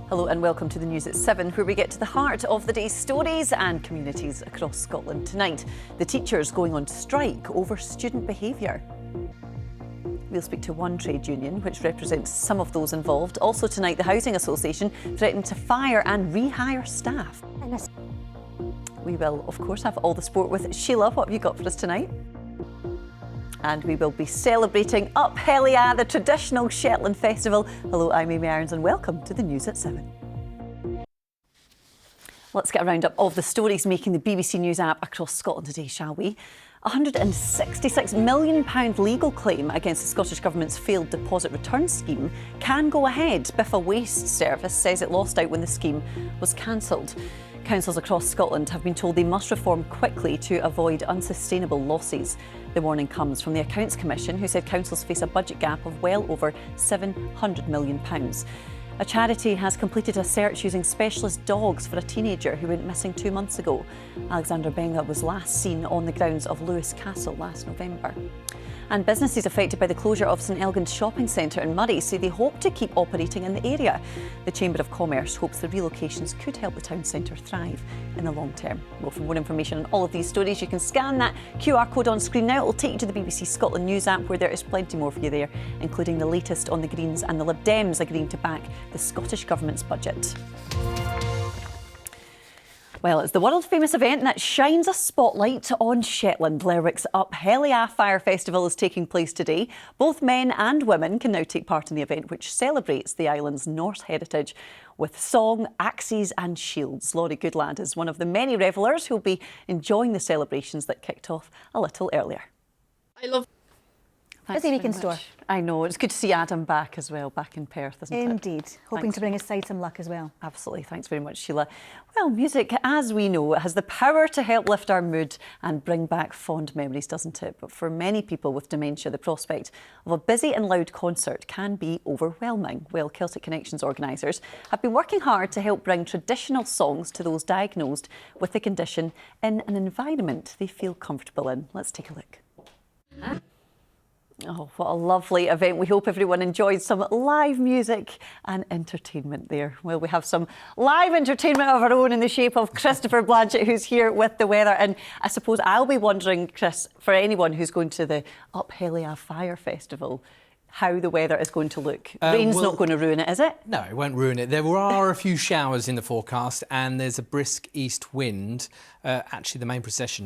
Hello and welcome to the news at 7, where we get to the heart of the day's stories and communities across Scotland. Tonight, the teachers going on strike over student behaviour. We'll speak to one trade union, which represents some of those involved. Also tonight, the Housing Association threatened to fire and rehire staff. We will, of course, have all the sport with Sheila. What have you got for us tonight? And we will be celebrating Up Helia, the traditional Shetland festival. Hello, I'm Amy Irons and welcome to the news at 7. Let's get a roundup of the stories making the BBC News app across Scotland today, shall we? A £166 million legal claim against the Scottish Government's failed deposit return scheme can go ahead. Biffa Waste Service says it lost out when the scheme was cancelled. Councils across Scotland have been told they must reform quickly to avoid unsustainable losses. The warning comes from the Accounts Commission, who said councils face a budget gap of well over £700 million. A charity has completed a search using specialist dogs for a teenager who went missing 2 months ago. Alexander Benga was last seen on the grounds of Lewis Castle last November. And businesses affected by the closure of St Elgin's shopping centre in Murray say they hope to keep operating in the area. The Chamber of Commerce hopes the relocations could help the town centre thrive in the long term. Well, for more information on all of these stories, you can scan that QR code on screen now. It will take you to the BBC Scotland News app, where there is plenty more for you there, including the latest on the Greens and the Lib Dems agreeing to back the Scottish Government's budget. Well, it's the world-famous event that shines a spotlight on Shetland. Lerwick's Up Helia Fire Festival is taking place today. Both men and women can now take part in the event, which celebrates the island's Norse heritage with song, axes and shields. Laurie Goodlad is one of the many revellers who'll be enjoying the celebrations that kicked off a little earlier. I love Thanks busy very weekend much. store. I know, it's good to see Adam back as well, back in Perth, isn't it? Indeed. Hoping to bring his side some luck as well. Absolutely. Thanks very much, Sheila. Well, music, as we know, has the power to help lift our mood and bring back fond memories, doesn't it? But for many people with dementia, the prospect of a busy and loud concert can be overwhelming. Well, Celtic Connections organisers have been working hard to help bring traditional songs to those diagnosed with the condition in an environment they feel comfortable in. Let's take a look. Oh, what a lovely event. We hope everyone enjoyed some live music and entertainment there. Well, we have some live entertainment of our own in the shape of Christopher Blanchett, who's here with the weather. And I suppose I'll be wondering, Chris, for anyone who's going to the Up Helia Fire Festival, how the weather is going to look. Rain's not going to ruin it, is it? No, it won't ruin it. There are a few showers in the forecast and there's a brisk east wind. Actually, the main procession